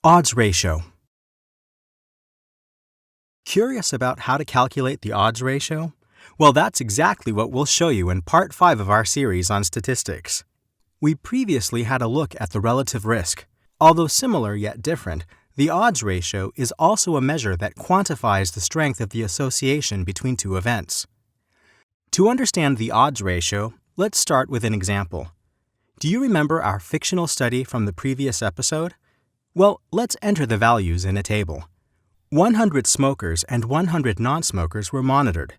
Odds ratio. Curious about how to calculate the odds ratio? Well, that's exactly what we'll show you in Part 5 of our series on statistics. We previously had a look at the relative risk. Although similar yet different, the odds ratio is also a measure that quantifies the strength of the association between two events. To understand the odds ratio, let's start with an example. Do you remember our fictional study from the previous episode? Well, let's enter the values in a table. 100 smokers and 100 non-smokers were monitored.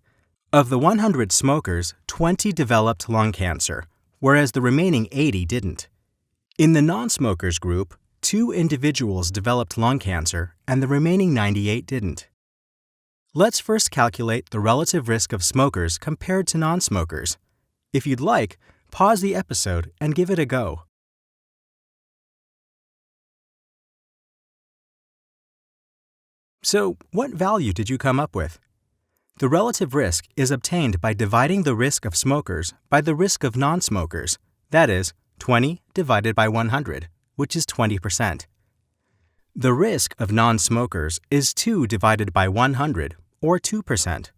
Of the 100 smokers, 20 developed lung cancer, whereas the remaining 80 didn't. In the non-smokers group, 2 individuals developed lung cancer and the remaining 98 didn't. Let's first calculate the relative risk of smokers compared to non-smokers. If you'd like, pause the episode and give it a go. So, what value did you come up with? The relative risk is obtained by dividing the risk of smokers by the risk of non-smokers, that is, 20 divided by 100, which is 20%. The risk of non-smokers is 2 divided by 100, or 2%.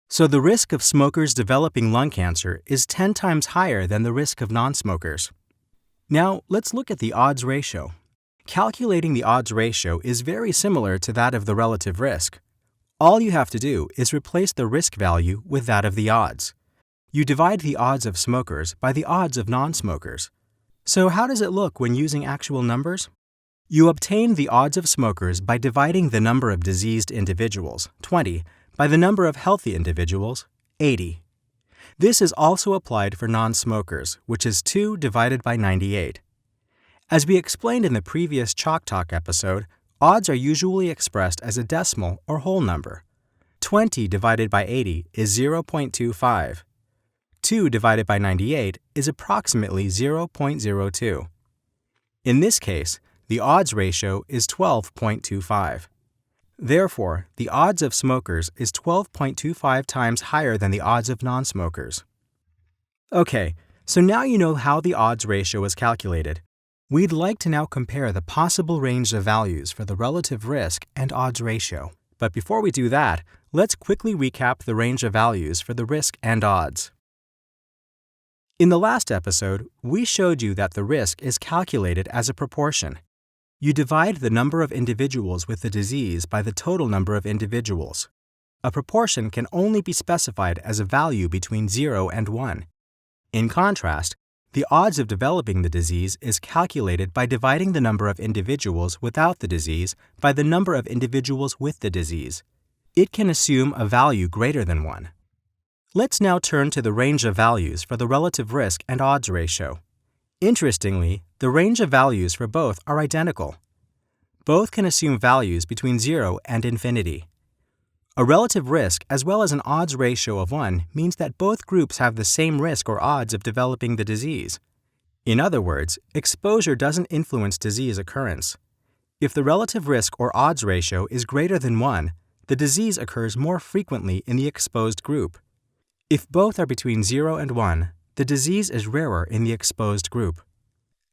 So the risk of smokers developing lung cancer is 10 times higher than the risk of non-smokers. Now, let's look at the odds ratio. Calculating the odds ratio is very similar to that of the relative risk. All you have to do is replace the risk value with that of the odds. You divide the odds of smokers by the odds of non-smokers. So how does it look when using actual numbers? You obtain the odds of smokers by dividing the number of diseased individuals, 20, by the number of healthy individuals, 80. This is also applied for non-smokers, which is 2 divided by 98. As we explained in the previous Chalk Talk episode, odds are usually expressed as a decimal or whole number. 20 divided by 80 is 0.25. 2 divided by 98 is approximately 0.02. In this case, the odds ratio is 12.25. Therefore, the odds of smokers is 12.25 times higher than the odds of non-smokers. Okay, so now you know how the odds ratio is calculated. We'd like to now compare the possible range of values for the relative risk and odds ratio. But before we do that, let's quickly recap the range of values for the risk and odds. In the last episode, we showed you that the risk is calculated as a proportion. You divide the number of individuals with the disease by the total number of individuals. A proportion can only be specified as a value between 0 and 1. In contrast, the odds of developing the disease is calculated by dividing the number of individuals without the disease by the number of individuals with the disease. It can assume a value greater than 1. Let's now turn to the range of values for the relative risk and odds ratio. Interestingly, the range of values for both are identical. Both can assume values between 0 and infinity. A relative risk as well as an odds ratio of 1 means that both groups have the same risk or odds of developing the disease. In other words, exposure doesn't influence disease occurrence. If the relative risk or odds ratio is greater than 1, the disease occurs more frequently in the exposed group. If both are between 0 and 1, the disease is rarer in the exposed group.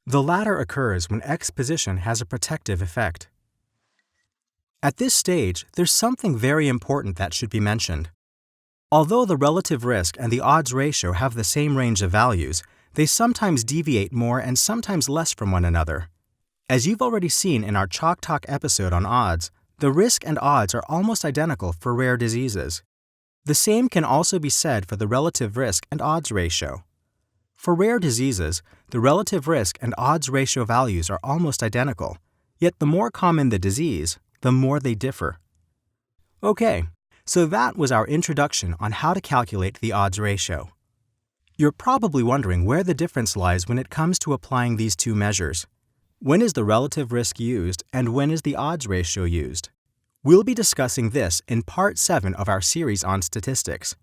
The latter occurs when exposition has a protective effect. At this stage, there's something very important that should be mentioned. Although the relative risk and the odds ratio have the same range of values, they sometimes deviate more and sometimes less from one another. As you've already seen in our Chalk Talk episode on odds, the risk and odds are almost identical for rare diseases. The same can also be said for the relative risk and odds ratio. For rare diseases, the relative risk and odds ratio values are almost identical, yet the more common the disease, the more they differ. Okay, so that was our introduction on how to calculate the odds ratio. You're probably wondering where the difference lies when it comes to applying these two measures. When is the relative risk used and when is the odds ratio used? We'll be discussing this in Part 7 of our series on statistics.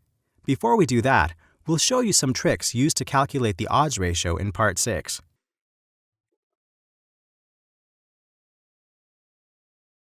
Before we do that, we'll show you some tricks used to calculate the odds ratio in Part 6.